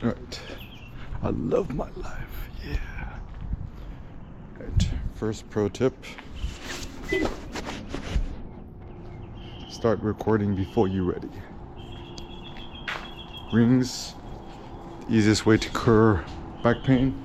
Alright. I love my life. Yeah. Alright. First pro tip. Start recording before you're ready. Rings. The easiest way to cure back pain.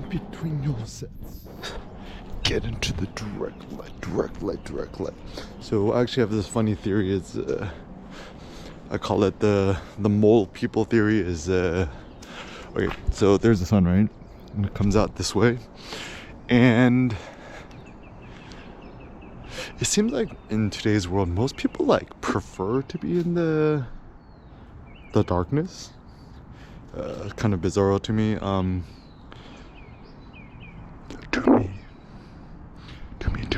Between your sets, get into the direct light. So I actually have this funny theory. It's I call it the mole people theory. Is okay, so there's the sun, right, and it comes out this way, and it seems like in today's world most people like prefer to be in the darkness. Kind of bizarro to me. To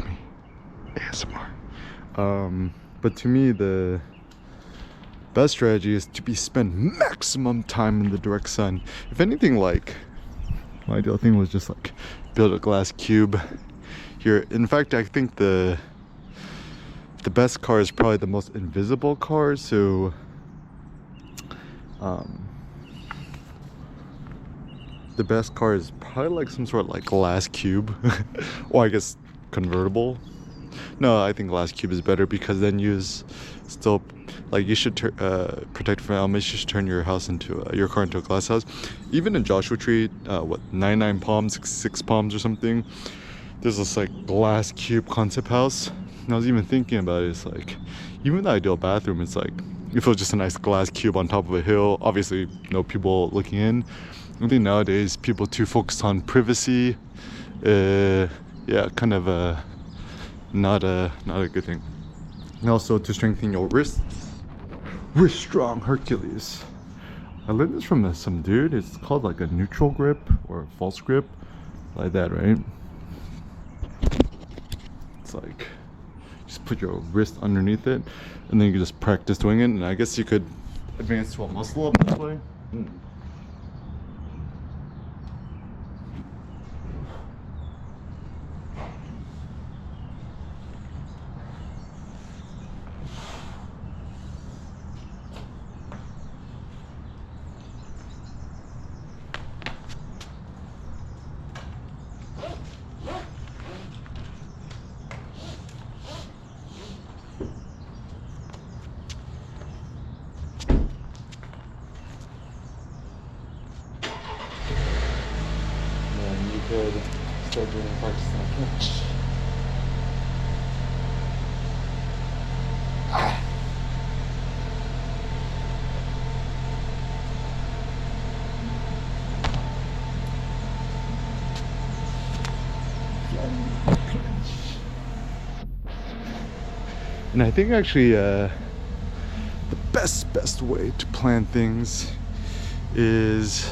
me, ASMR. But to me, the best strategy is to spend maximum time in the direct sun. If anything, like my ideal thing was just like build a glass cube here. In fact, I think the best car is probably the most invisible car. So, the best car is probably like some sort of like glass cube, or I guess convertible. No, I think glass cube is better because then still like you should protect from elements. You should turn your house into your car into a glass house. Even in Joshua Tree, 99 palms, 6 palms or something. There's this like glass cube concept house. And I was even thinking about it. It's like even the ideal bathroom. It's like if it was just a nice glass cube on top of a hill. Obviously, no people looking in. I think nowadays people too focused on privacy. Yeah, kind of not a good thing. And also to strengthen your wrists. Wrist strong Hercules. I learned this from some dude. It's called like a neutral grip or a false grip, like that, right? It's like just put your wrist underneath it, and then you can just practice doing it. And I guess you could advance to a muscle up this way. Could start doing practice on a planche. And I think actually the best way to plan things is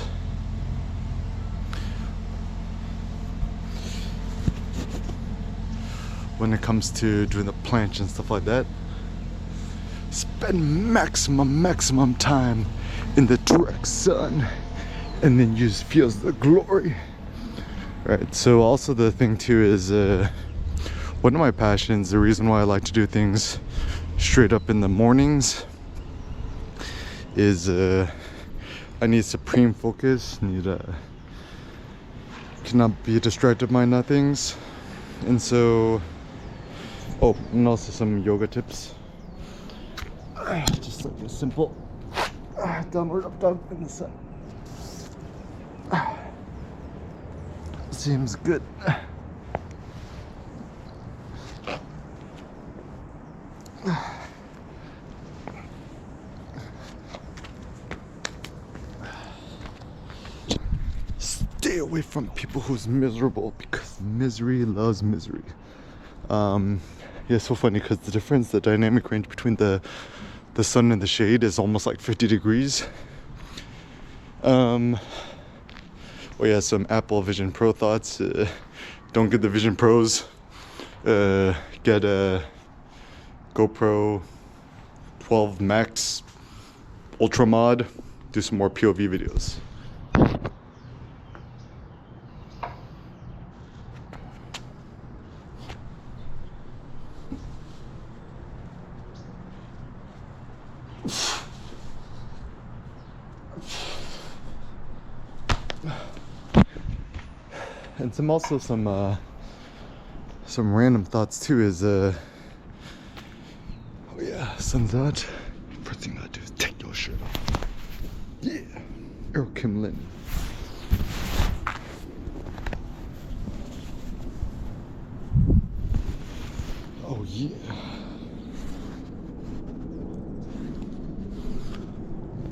when it comes to doing the planche and stuff like that, spend maximum time in the direct sun, and then you just feel the glory. Right. So also the thing too is one of my passions, the reason why I like to do things straight up in the mornings is I need supreme focus, cannot be distracted by nothings. And so and also some yoga tips, just like a simple downward up dog in the sun. Seems good. Stay away from people who's miserable, because misery loves misery. Yeah, it's so funny because the dynamic range between the sun and the shade is almost like 50 degrees. Oh yeah, some Apple Vision Pro thoughts. Don't get the Vision Pros. Get a GoPro 12 Max Ultra Mod. Do some more POV videos. And some random thoughts too is oh yeah, sun's out. First thing I gotta do is take your shirt off. Yeah, Earl Kim Lin. Oh yeah.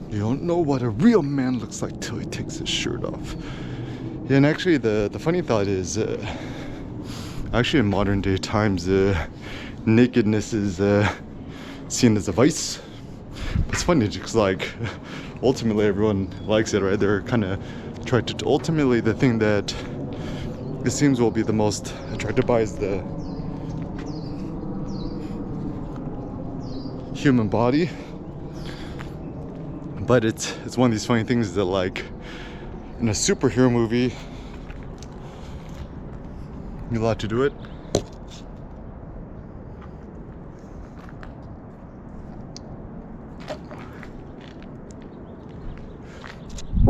You don't know what a real man looks like till he takes his shirt off. Yeah, and actually the funny thought is, actually in modern day times, nakedness is seen as a vice. It's funny because like ultimately everyone likes it, right? They're kind of attracted to, ultimately the thing that it seems will be the most attracted by is the human body. But it's one of these funny things that like in a superhero movie you're allowed to do it.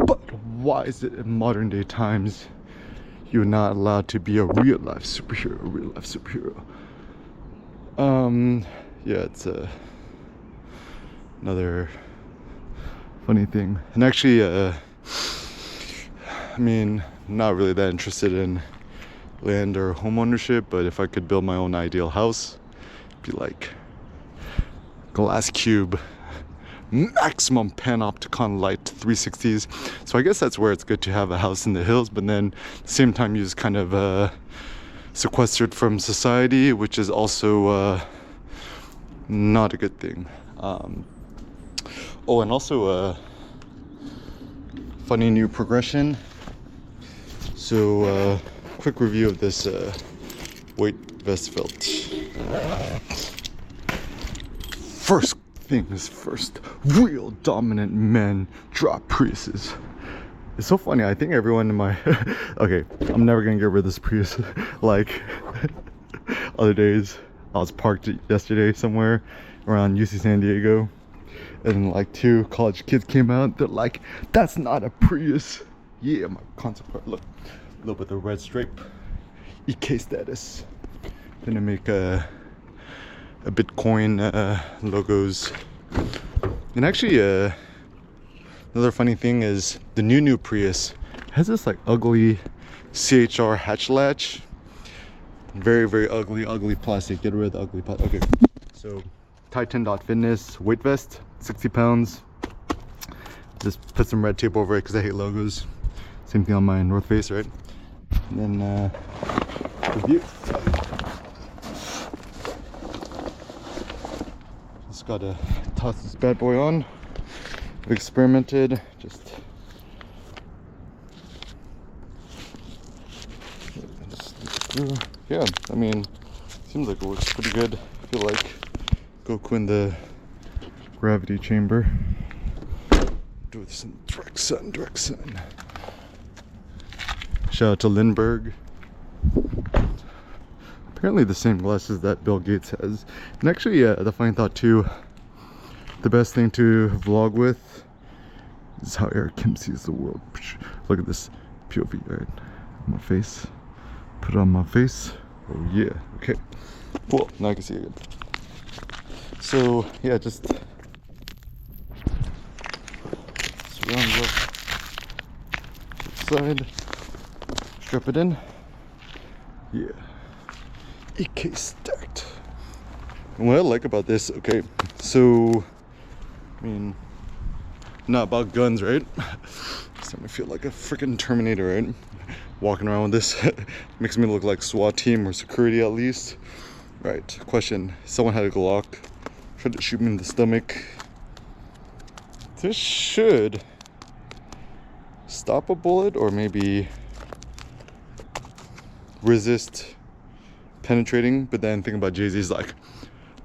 But why is it in modern day times you're not allowed to be a real life superhero? Yeah, it's another funny thing. And actually I mean, not really that interested in land or home ownership, but if I could build my own ideal house, it'd be like glass cube, maximum panopticon light 360s. So I guess that's where it's good to have a house in the hills, but then at the same time you're just kind of sequestered from society, which is also not a good thing. Oh, and also funny new progression. So quick review of this weight vest felt. First things first, real dominant men drop Priuses. It's so funny, I think everyone in my okay, I'm never gonna get rid of this Prius. Like other days I was parked yesterday somewhere around UC San Diego, and like 2 college kids came out. They're like, that's not a Prius. Yeah, my concept car. Look, a little bit of red stripe, EK status. Gonna make a Bitcoin logos. And actually another funny thing is the new Prius has this like ugly CHR hatch latch. Very ugly plastic. Get rid of the ugly plastic. Okay, so Titan.Fitness weight vest, 60 pounds. Just put some red tape over it because I hate logos. Same thing on my North Face, right? And then review. Just gotta toss this bad boy on. We experimented, just yeah, I mean, seems like it works pretty good. I feel like Goku in the gravity chamber. Do this in direct sun. Shout out to Lindbergh. Apparently the same glasses that Bill Gates has. And actually, the funny thought too, the best thing to vlog with is how Eric Kim sees the world. Look at this POV, right? My face. Put it on my face. Oh yeah. Okay. Cool. Now I can see it again. So yeah, just surround the side. Strap it in. Yeah. EK stacked. And what I like about this, okay, so I mean, not about guns, right? Starting to feel like a freaking Terminator, right? Walking around with this makes me look like SWAT team or security at least. Right, question. Someone had a Glock, tried to shoot me in the stomach. This should stop a bullet or maybe resist penetrating. But then think about Jay-Z's like,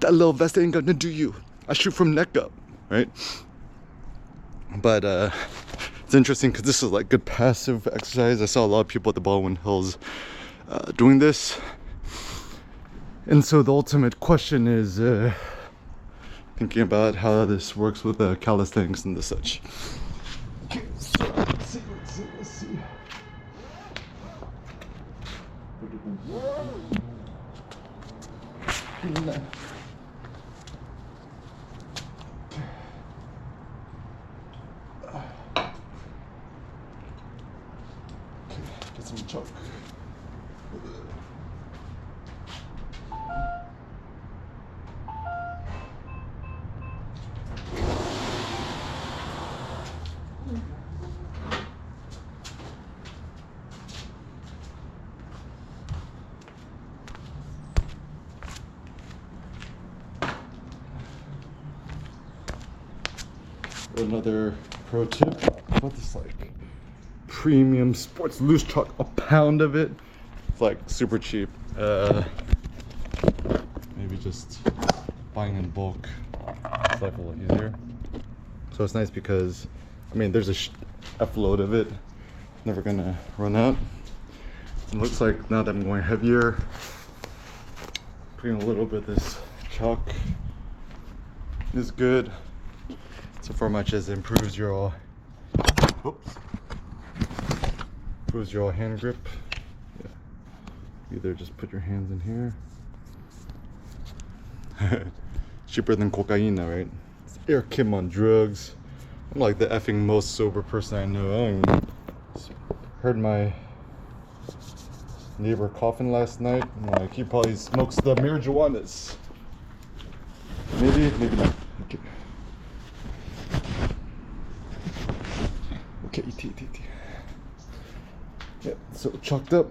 that little vest ain't gonna do you. I shoot from neck up, right? But it's interesting because this is like good passive exercise. I saw a lot of people at the Baldwin Hills doing this. And so the ultimate question is thinking about how this works with calisthenics and the such. Okay, so let's see. Get some chalk. Another pro tip about this like premium sports loose chalk, a pound of it. It's like super cheap. Maybe just buying in bulk. It's like a little easier. So it's nice because I mean there's a F load of it. Never gonna run out. It looks like now that I'm going heavier, putting a little bit of this chalk is good. So far much as it improves your hand grip. Yeah. Either just put your hands in here. Cheaper than cocaine, right? It's Air Kim on drugs. I'm like the effing most sober person I know. I heard my neighbor coughing last night. I'm like, he probably smokes the marijuanas. Maybe not. Okay. Okay, T. Yeah, so chalked up.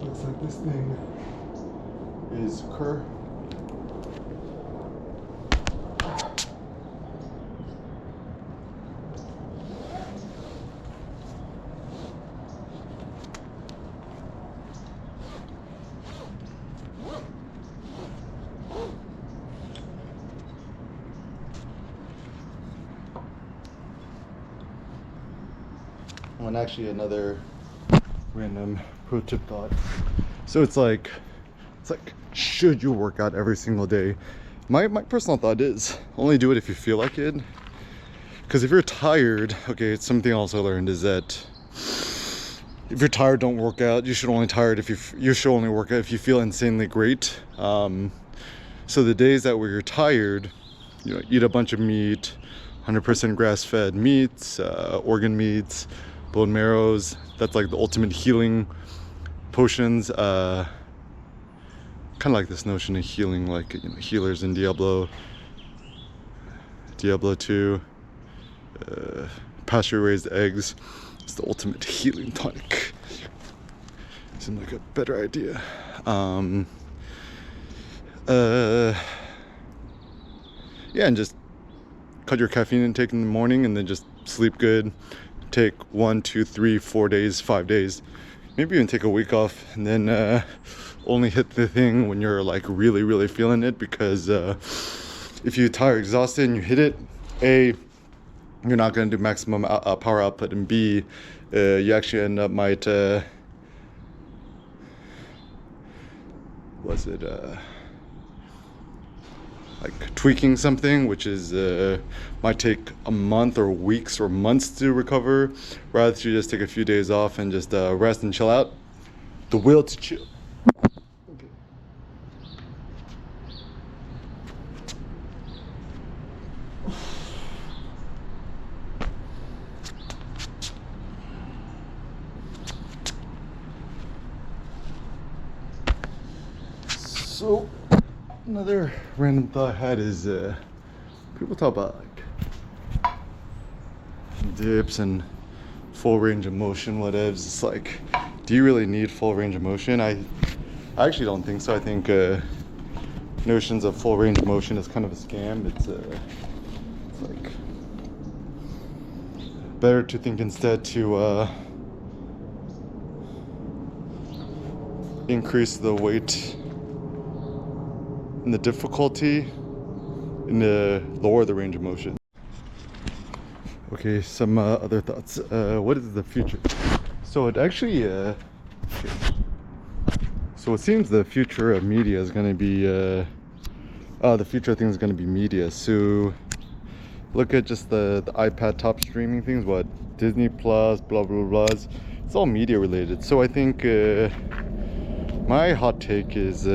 Looks like this thing is Kerr. And actually another random pro tip thought. So it's like should you work out every single day? My personal thought is only do it if you feel like it. Because if you're tired, okay, it's something else I learned is that if you're tired, don't work out. You should only work out if you feel insanely great. So the days that where you're tired, you know, eat a bunch of meat, 100% grass-fed meats, organ meats, bone marrows. That's like the ultimate healing potions. Kind of like this notion of healing, like, you know, healers in Diablo 2, pasture-raised eggs. It's the ultimate healing tonic. Seemed like a better idea. Yeah, and just cut your caffeine intake in the morning and then just sleep good. Take 1, 2, 3, 4 days, 5 days, maybe even take a week off, and then only hit the thing when you're like really feeling it. Because if you're tired, exhausted, and you hit it, A, you're not going to do maximum power output, and B, you actually end up like tweaking something, which is might take a month or weeks or months to recover, rather than just take a few days off and just rest and chill out. The will to chill. Okay. So another random thought I had is people talk about like dips and full range of motion, whatevs. It's like, do you really need full range of motion? I actually don't think so. I think notions of full range of motion is kind of a scam. It's like better to think instead to increase the weight and the difficulty and lower the range of motion. Okay, some other thoughts. What is the future? So it actually, okay. So it seems the future of media is going to be, the future of things is going to be media. So look at just the iPad top streaming things, what, Disney Plus, blah, blah, blah. It's all media related. So I think my hot take is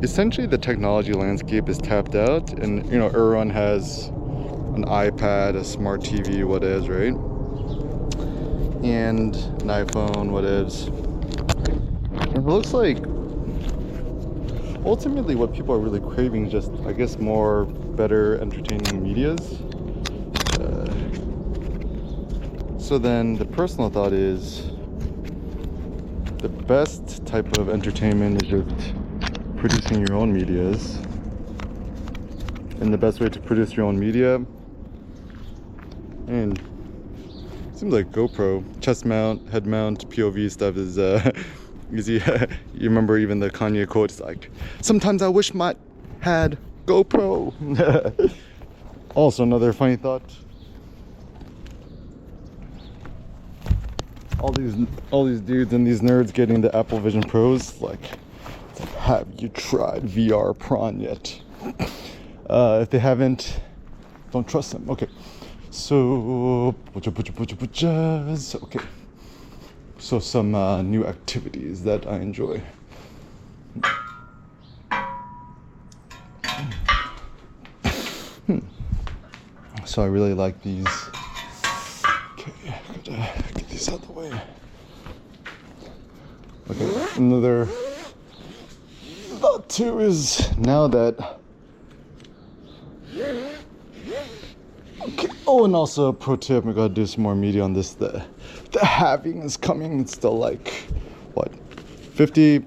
essentially the technology landscape is tapped out, and you know, everyone has an iPad, a smart TV, what is, right? And an iPhone, what is. It looks like ultimately what people are really craving is just, I guess, more better entertaining medias. So then the personal thought is the best type of entertainment is just producing your own medias. And the best way to produce your own media, and it seems like GoPro, chest mount, head mount, POV stuff is easy. You remember even the Kanye quote, it's like, sometimes I wish my had GoPro. Also another funny thought. All these dudes and these nerds getting the Apple Vision Pros, like, have you tried VR prawn yet? If they haven't, don't trust them. Okay, so okay, so some new activities that I enjoy. So I really like these. Okay, gotta get these out of the way. Okay, another thought too is now that. Okay. Oh, and also a pro tip, we gotta do some more media on this. The halving is coming. It's still like what, 50,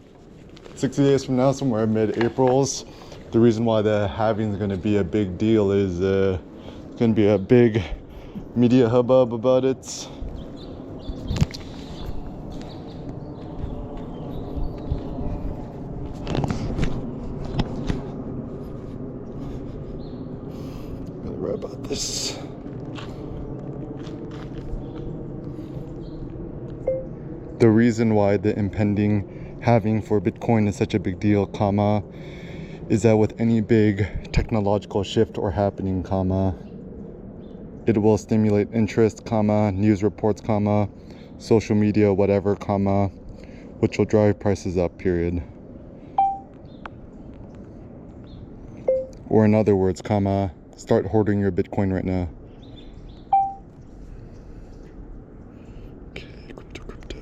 60 days from now, somewhere mid-April's. The reason why the halving is gonna be a big deal is it's gonna be a big media hubbub about it. About this. The reason why the impending halving for Bitcoin is such a big deal, comma, is that with any big technological shift or happening, comma, it will stimulate interest, comma, news reports, comma, social media, whatever, comma, which will drive prices up, period. Or in other words, comma, start hoarding your Bitcoin right now. Okay, crypto.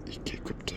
EK crypto.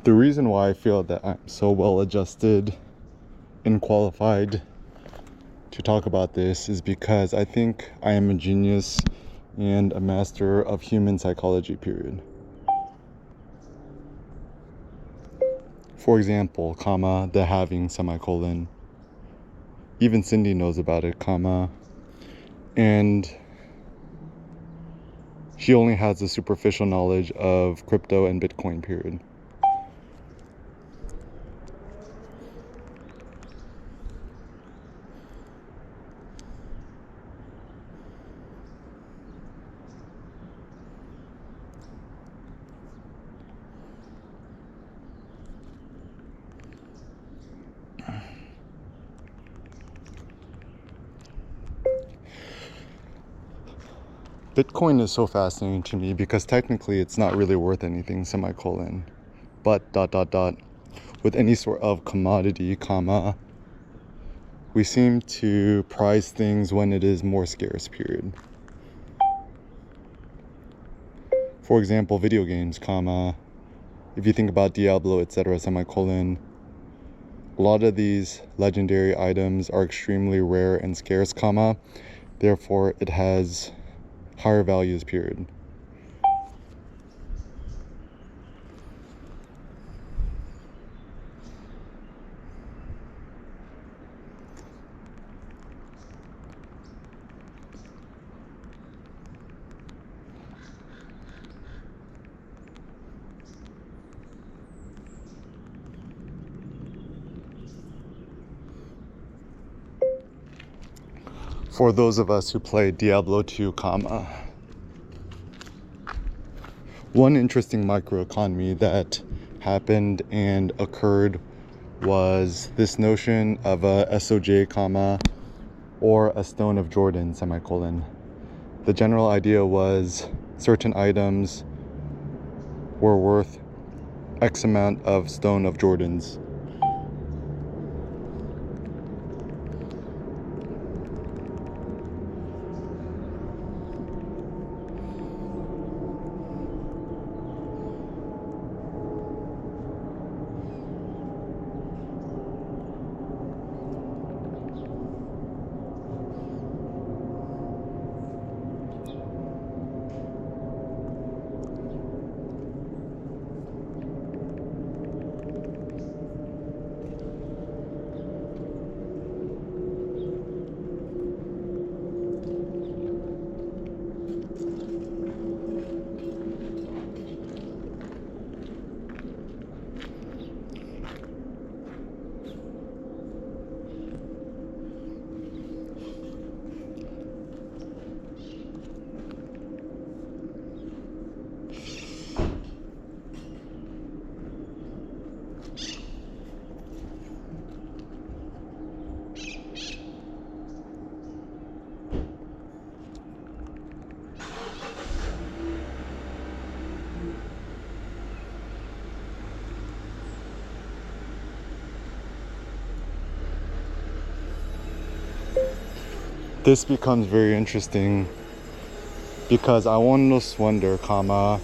The reason why I feel that I'm so well adjusted and qualified to talk about this is because I think I am a genius and a master of human psychology, period. For example, comma, the having, semicolon. Even Cindy knows about it, comma. And she only has a superficial knowledge of crypto and Bitcoin, period. Bitcoin is so fascinating to me because technically it's not really worth anything, semicolon. But with any sort of commodity, comma, we seem to prize things when it is more scarce, period. For example, video games, comma, if you think about Diablo, etc., semicolon, a lot of these legendary items are extremely rare and scarce, comma, therefore it has higher values, period. For those of us who play Diablo 2, comma, one interesting microeconomy that happened and occurred was this notion of a SOJ, comma, or a stone of Jordan, semicolon. The general idea was certain items were worth X amount of stone of Jordans. This becomes very interesting because I almost wonder, comma,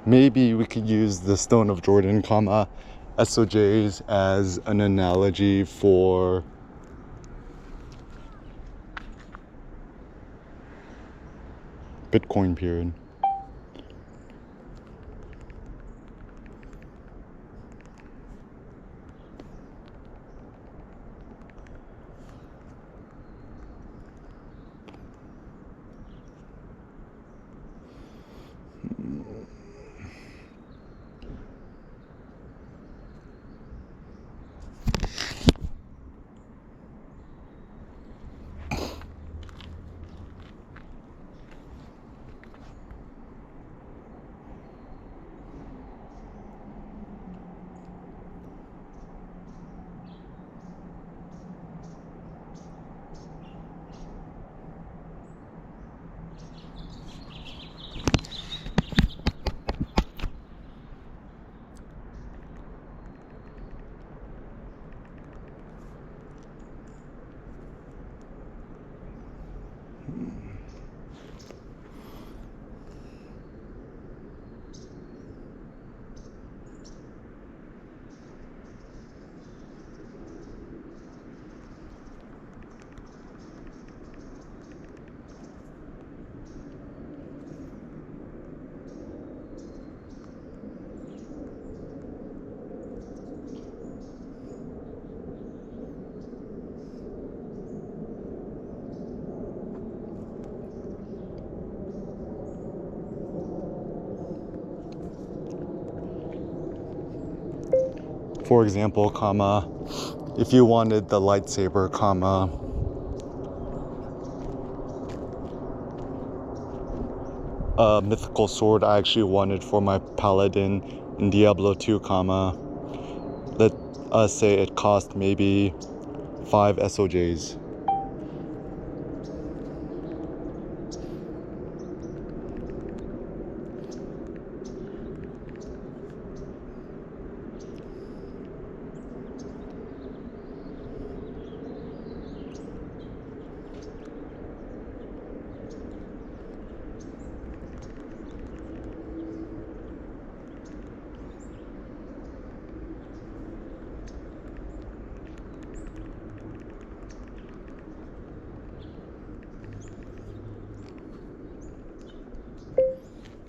maybe we could use the stone of Jordan, comma, SOJs as an analogy for Bitcoin, period. For example, comma, if you wanted the lightsaber, comma, a mythical sword I actually wanted for my paladin in Diablo 2, comma, let us say it cost maybe 5 SOJs.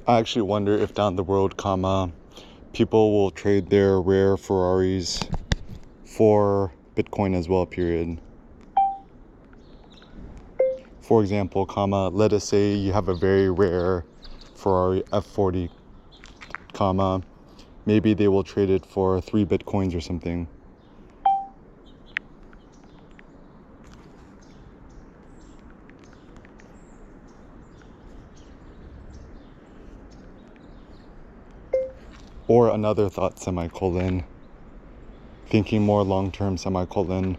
I actually wonder if down the road, comma, people will trade their rare Ferraris for Bitcoin as well, period. For example, comma, let us say you have a very rare Ferrari F40, comma, maybe they will trade it for 3 Bitcoins or something. Or another thought, semicolon, thinking more long-term, semicolon,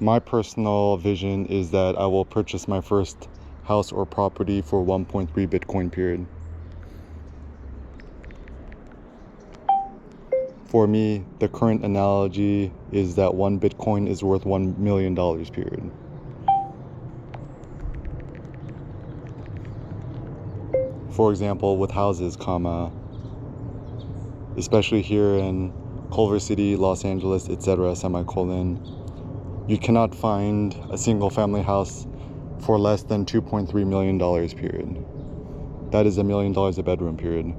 my personal vision is that I will purchase my first house or property for 1.3 Bitcoin, period. For me, the current analogy is that 1 Bitcoin is worth $1 million, period. For example, with houses, comma, especially here in Culver City, Los Angeles, etc., semicolon, you cannot find a single family house for less than $2.3 million, period. That is $1 million a bedroom, period.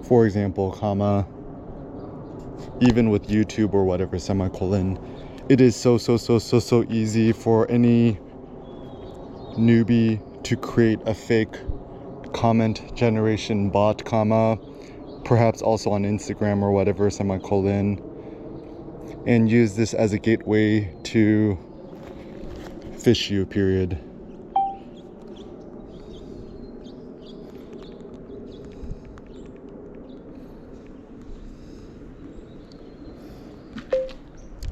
For example, comma, even with YouTube or whatever, semicolon, it is so easy for any newbie to create a fake comment generation bot, comma, perhaps also on Instagram or whatever, semicolon, and use this as a gateway to fish you, period.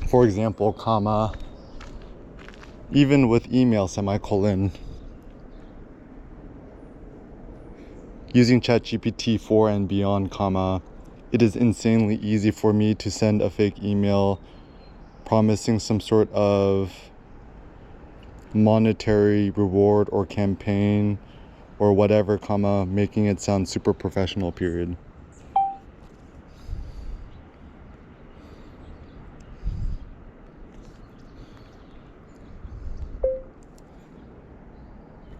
For example, comma, even with email, semicolon, using ChatGPT 4 and beyond, comma, it is insanely easy for me to send a fake email promising some sort of monetary reward or campaign or whatever, comma, making it sound super professional, period.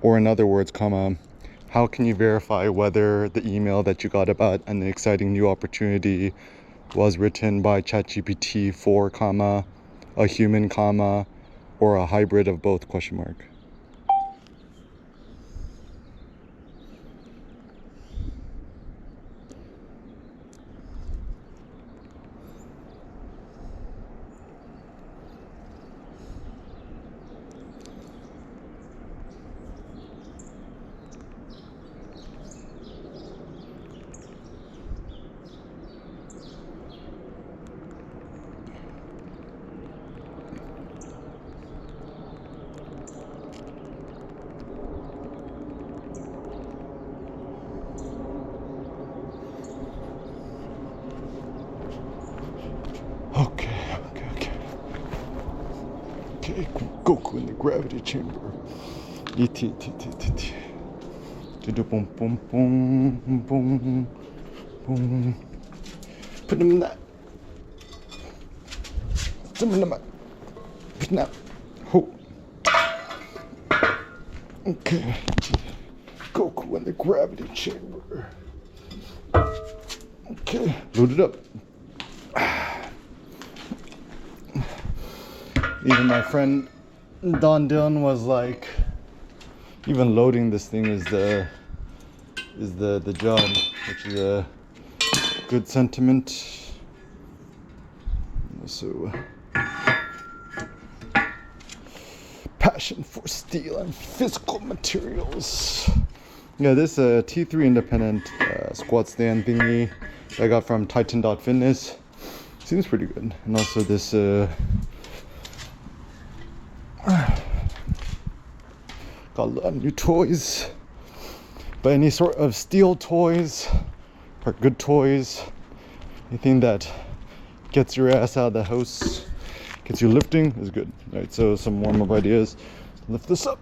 Or in other words, comma, how can you verify whether the email that you got about an exciting new opportunity was written by ChatGPT 4, comma, a human, comma, or a hybrid of both, question mark. Okay, Goku in the gravity chamber. Boom, boom, boom, boom, boom. Put him in that. Put him in that. Put him in that. Ho. Okay. Goku in the gravity chamber. Okay, load it up. Even my friend Don Dillon was like, even loading this thing is the job, which is a good sentiment. So, passion for steel and physical materials. Yeah, this T3 independent squat stand thingy that I got from Titan.Fitness seems pretty good. And also this got a lot of new toys, but any sort of steel toys are good toys. Anything that gets your ass out of the house, gets you lifting, is good. All right, so some warm-up ideas. Lift this up,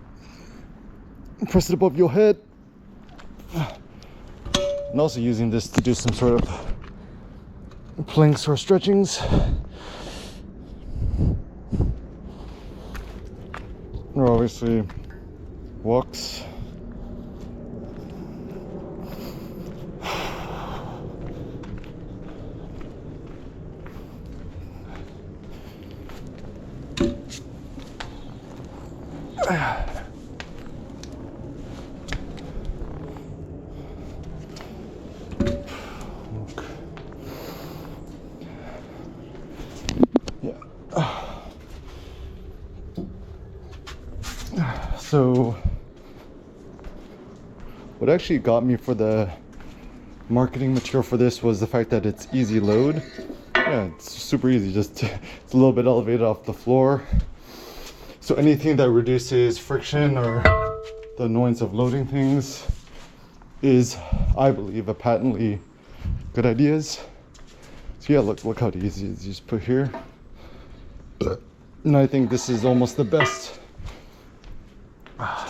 press it above your head, and also using this to do some sort of planks or stretchings. Or obviously walks. So what actually got me for the marketing material for this was the fact that it's easy load. Yeah, it's super easy, just it's a little bit elevated off the floor. So anything that reduces friction or the annoyance of loading things is, I believe, a patently good idea. So yeah, look how easy it is. You just put here. And I think this is almost the best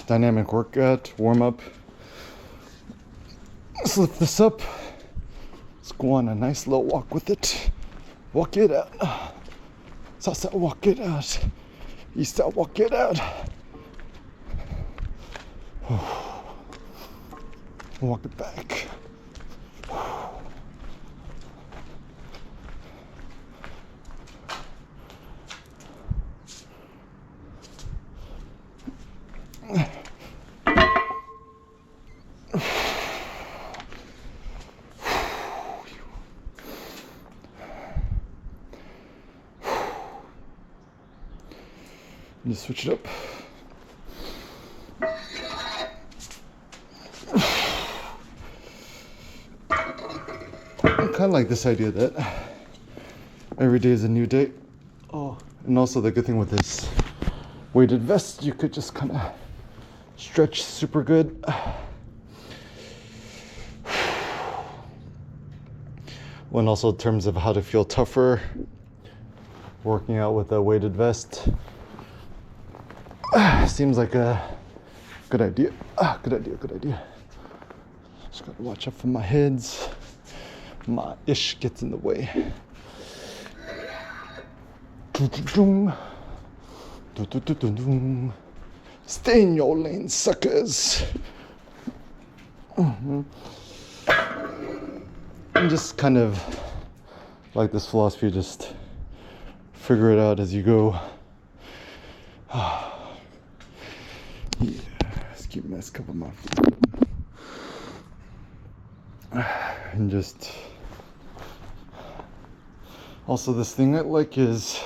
dynamic workout, warm up. Let's lift this up. Let's go on a nice little walk with it. Walk it out. Sasa, walk it out. East, walk it out. Walk it back. Just switch it up. I kind of like this idea that every day is a new day. Oh, and also the good thing with this weighted vest, you could just kind of stretch super good. When also in terms of how to feel tougher, working out with a weighted vest seems like a good idea. Good idea. Just gotta watch out for my heads. My ish gets in the way. Stay in your lane, suckers. And just kind of like this philosophy, just figure it out as you go. Yeah, ski mask cover my feet. And just also this thing I like is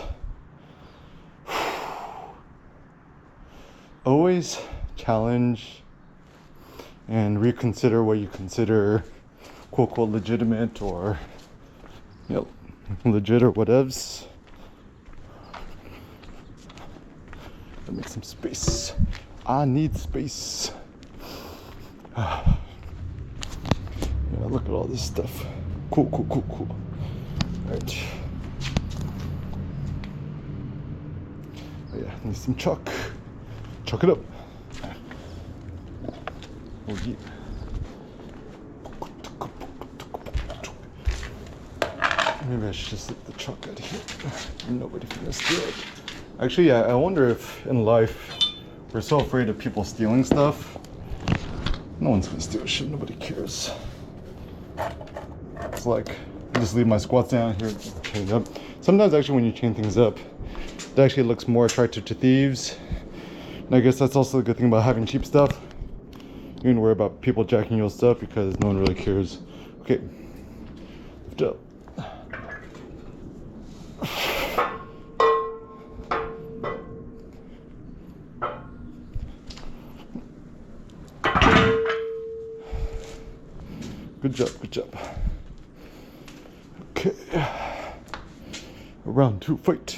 always challenge and reconsider what you consider quote unquote legitimate or legit or whatevs. Let me make some space. I need space. Yeah, look at all this stuff. Cool. Alright. Oh yeah, need some chalk. Chalk it up. Oh yeah. Maybe I should just leave the chalk out here. Nobody can steal it. Actually, yeah, I wonder if in life we're so afraid of people stealing stuff. No one's gonna steal shit, nobody cares. It's like, I just leave my squats down here, chain it up. Sometimes actually when you chain things up, it actually looks more attractive to thieves. And I guess that's also a good thing about having cheap stuff. You don't worry about people jacking your stuff because no one really cares. Okay, lift up. Good job. Okay. Round 2 fight.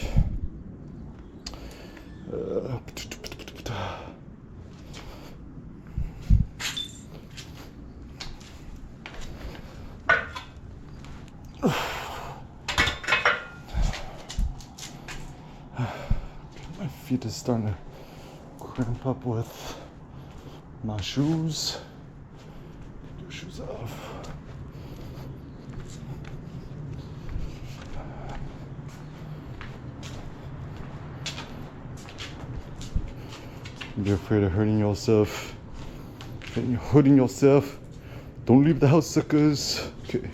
My feet is starting to cramp up with my shoes. Get your shoes off. Don't be afraid of hurting yourself. Hurting yourself. Don't leave the house, suckers. Okay.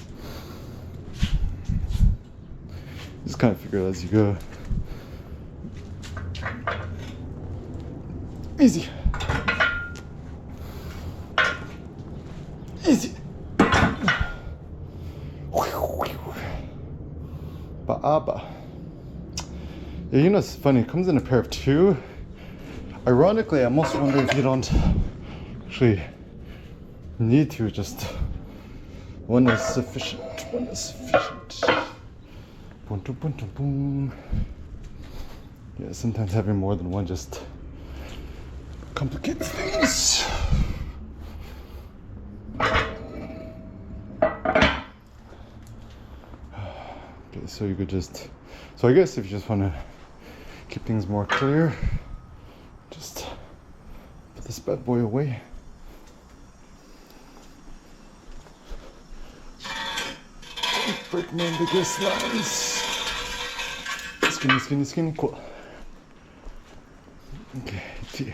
Just kind of figure it out as you go. Easy. Ba'aba. Yeah, you know it's funny. It comes in a pair of 2. Ironically, I'm also wondering if you don't actually need to. Just one is sufficient. Boom, boom, boom, boom. Yeah, sometimes having more than one just complicates things. Okay, so you could just, so I guess if you just want to keep things more clear, just put this bad boy away. Break my biggest lines. Skinny, cool. Okay, T.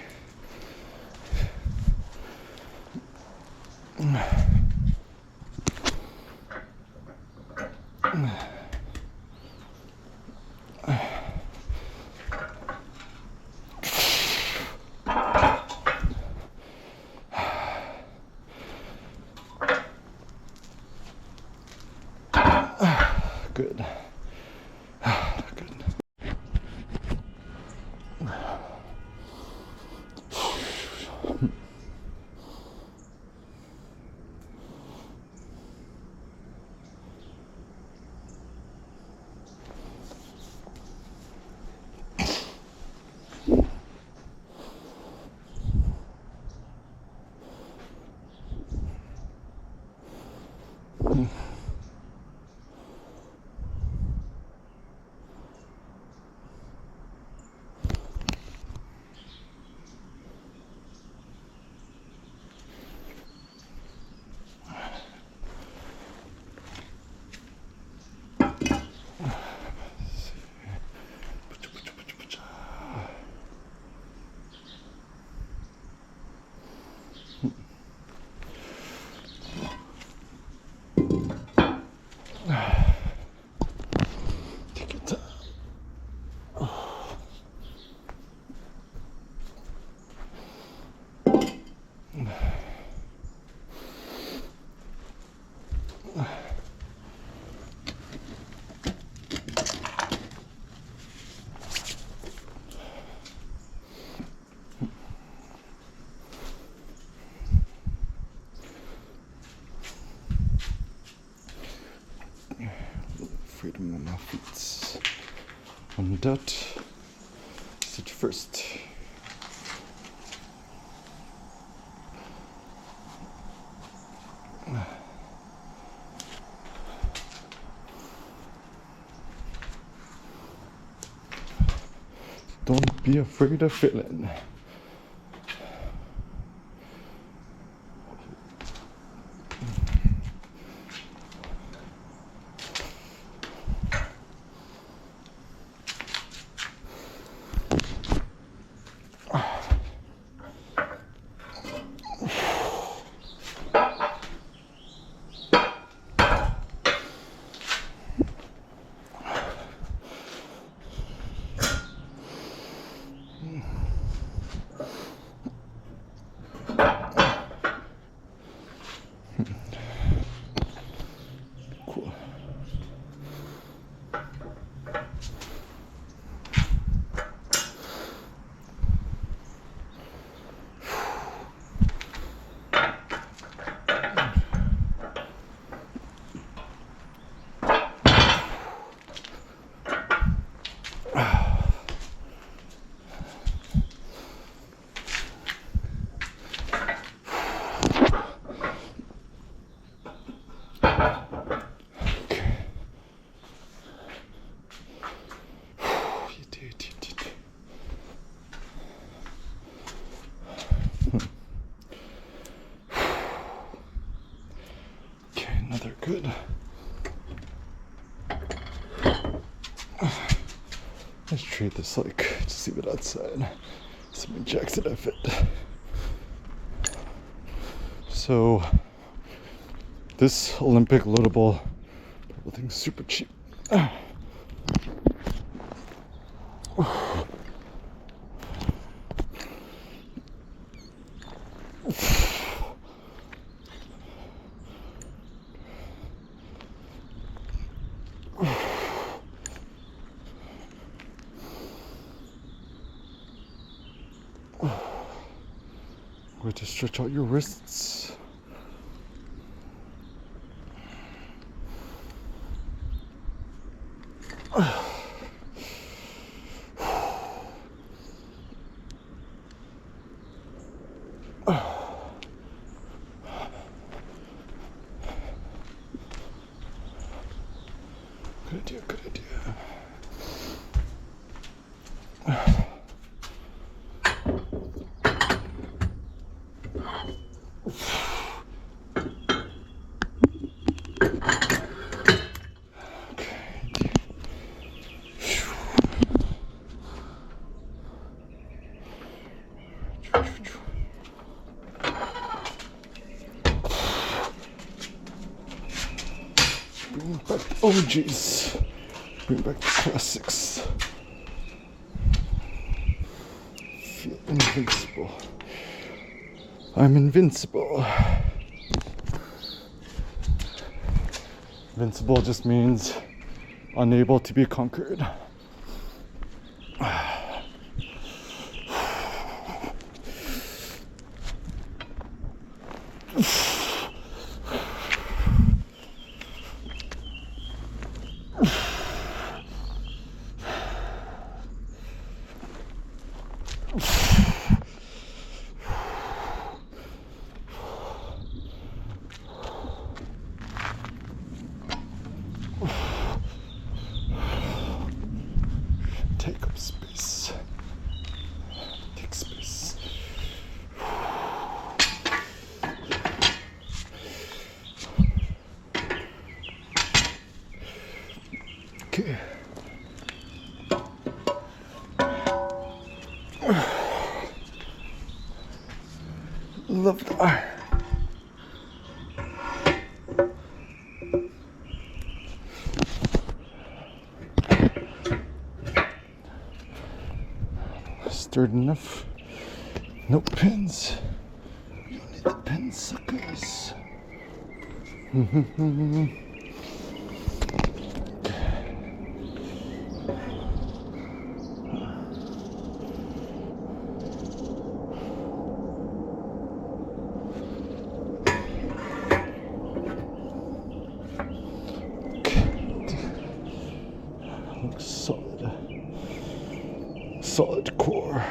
Good. Take your time. Freedom of my feet. On that, sit first. Don't be afraid of failing. Cool. Another good. Let's treat this like just leave it outside. Some jackson I fit. So this Olympic loadable purple thing's super cheap. Way to stretch out your wrists. Good idea, good idea. Bring back the OGs. Bring back the classics. Feel invincible. I'm invincible. Invincible just means unable to be conquered. Take up space. Take space. Okay. Love that. stirred enough. No pins. You don't need the pins, suckers. Looks solid. Solid core.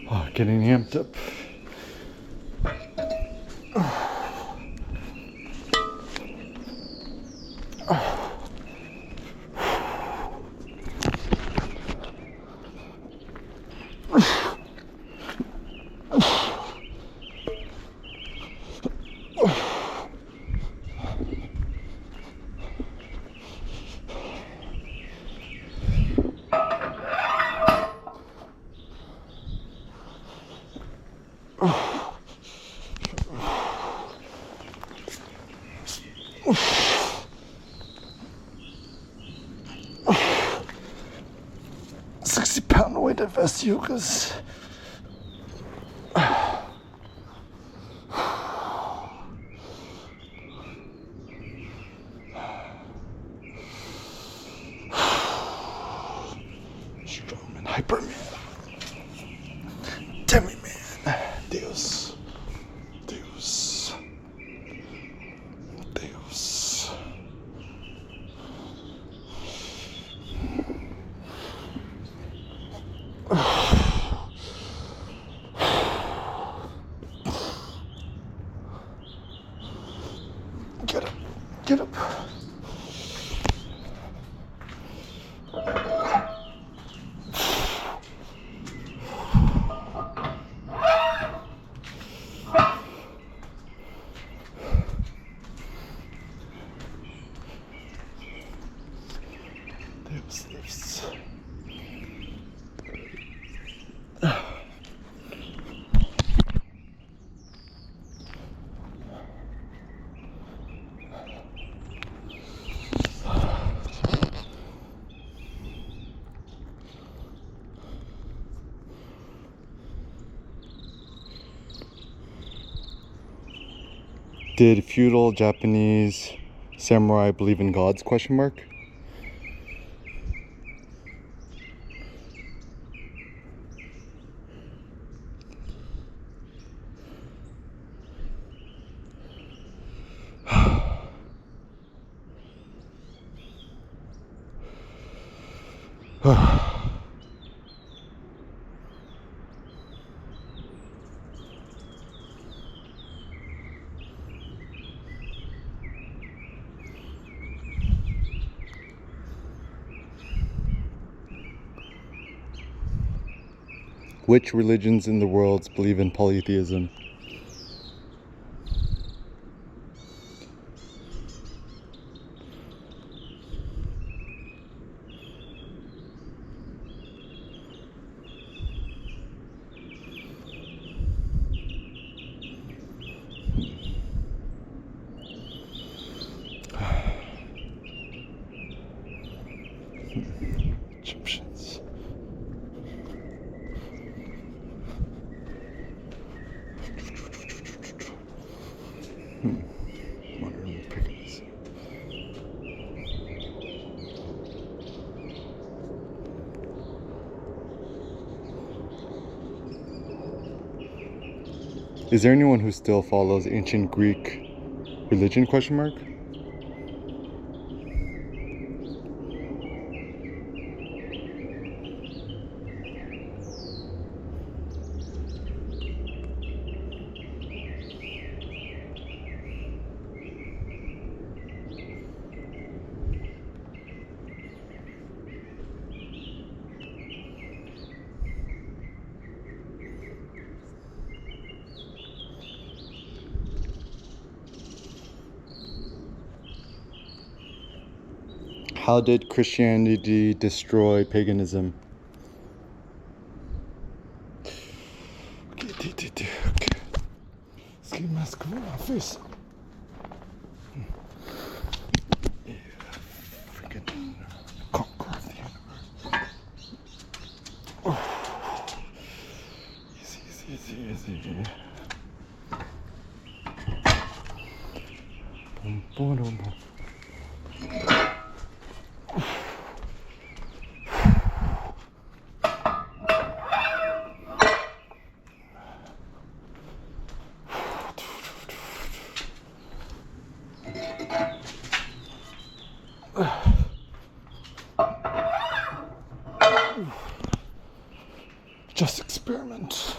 Oh, getting amped up. £60 weight of Vesiukas. Strongman, Hyperman, Demiii man, Deus, Deus, Deus. Get up, get up. Deus. Did feudal Japanese samurai believe in gods? Question mark. Which religions in the world believe in polytheism? Egyptians. Modern pagans. Is there anyone who still follows ancient Greek religion? Question mark. How did Christianity destroy paganism? Okay. Ski mask over my face. easy. Boom, boom, boom, boom. Just experiment.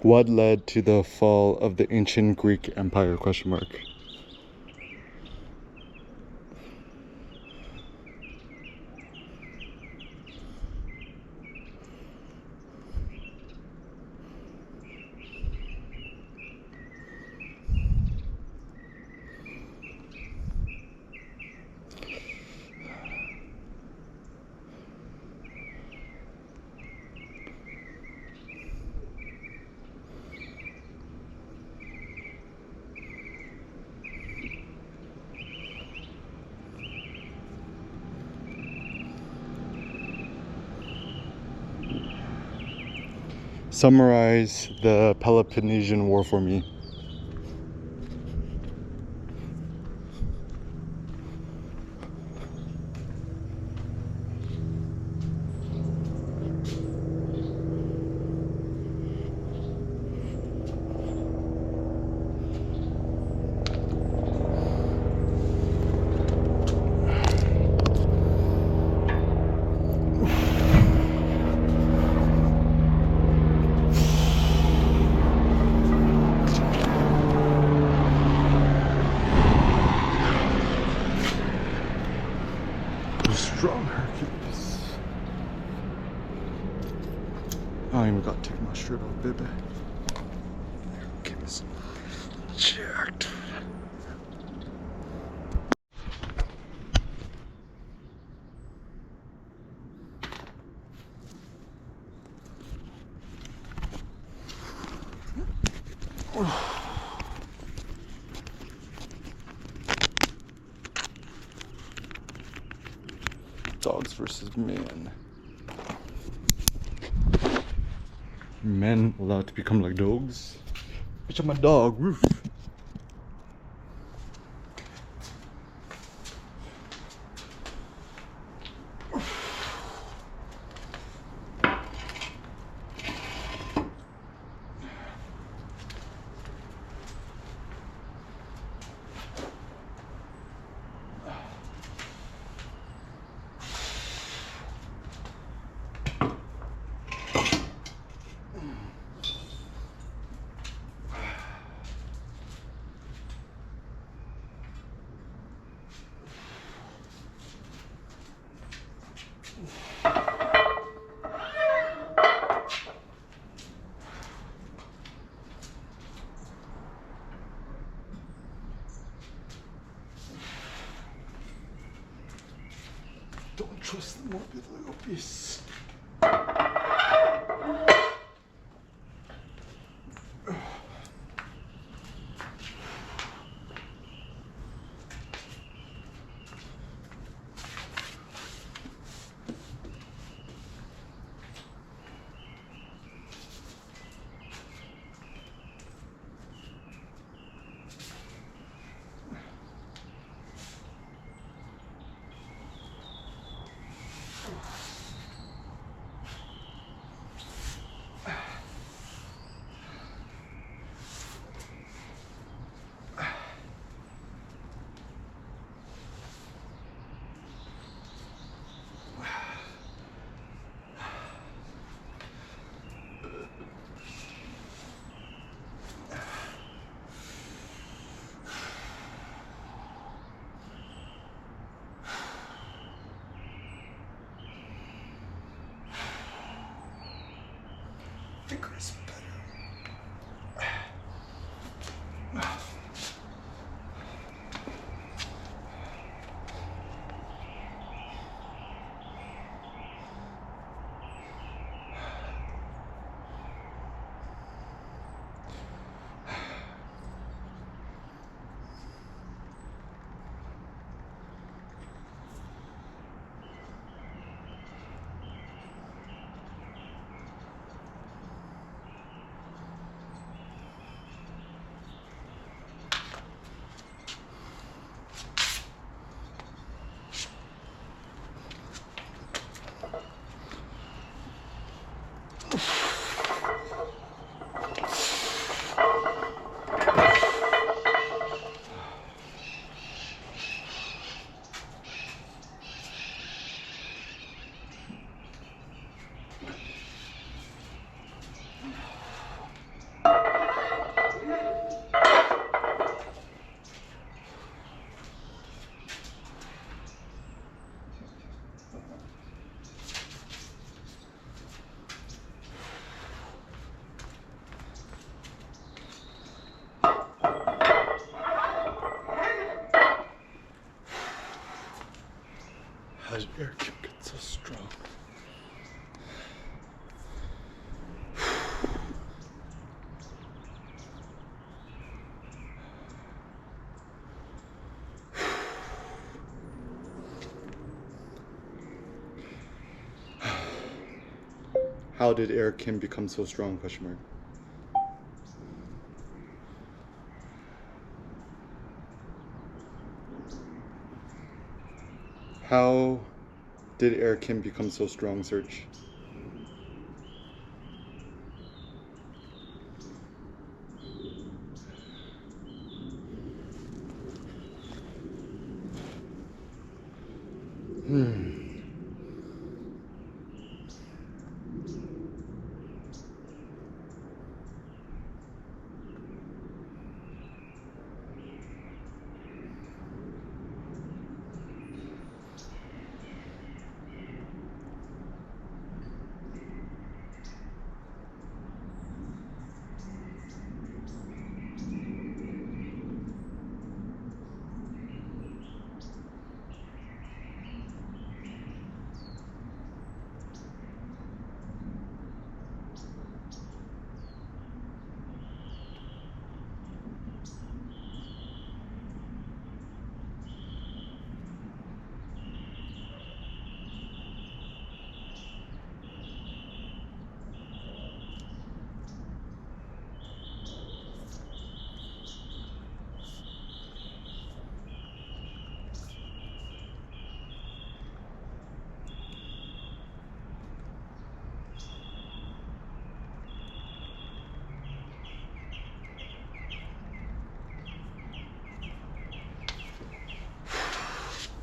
What led to the fall of the ancient Greek Empire? Question mark. Summarize the Peloponnesian War for me. Strong Hercules. I even got to take my shirt off, baby. Get this jacked. Dogs versus men. Men allowed to become like dogs? Bitch, I'm a dog. Roof. Don't trust the morbid little piece. Thicker is better. How did air can get so strong? How did Air Kim become so strong? Question mark. How did Air Kim become so strong? Search.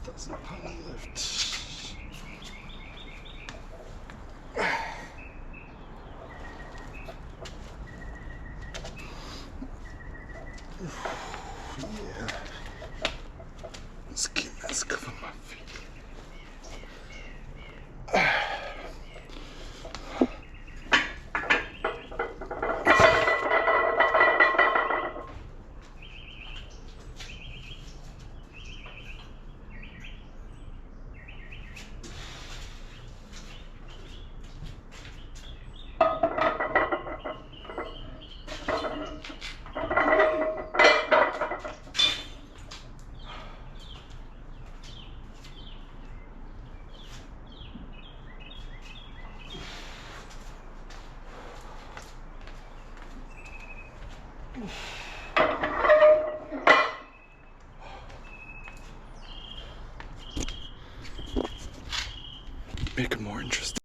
That's not how I lift. Yeah. Ski mask cover my feet. Make it more interesting.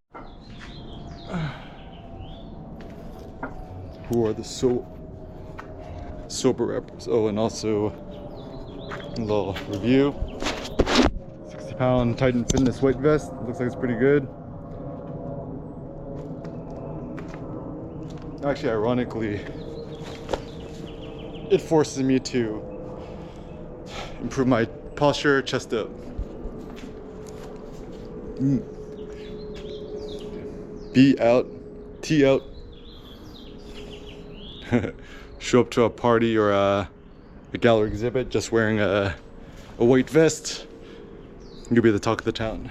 Who are the sober rappers? Oh, and also a little review. 60-pound Titan Fitness weight vest. Looks like it's pretty good. Actually, ironically, it forces me to improve my posture, chest up. B out, T out. Show up to a party or a gallery exhibit just wearing a white vest, you'll be the talk of the town.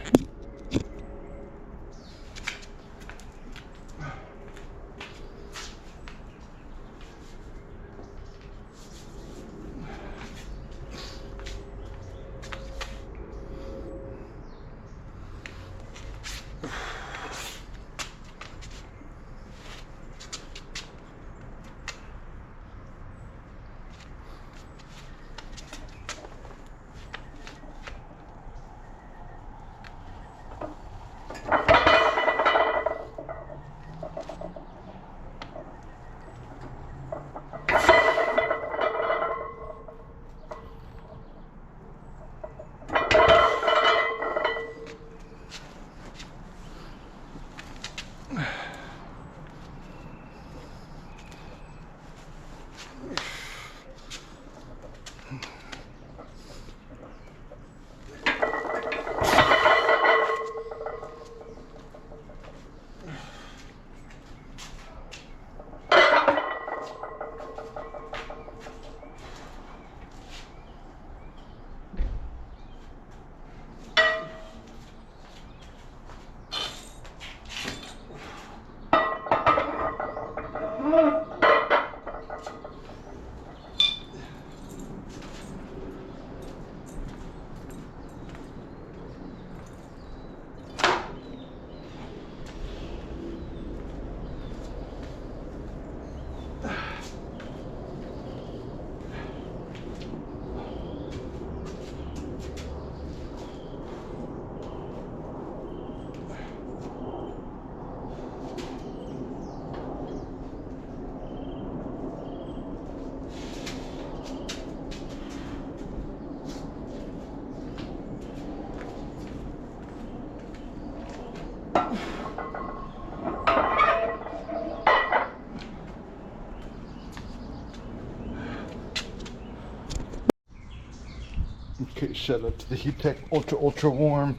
Okay, shout out to the Heat Tech Ultra Warm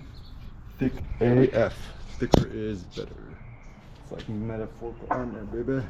Thick AF. Thicker is better. It's like metaphorical armor, baby.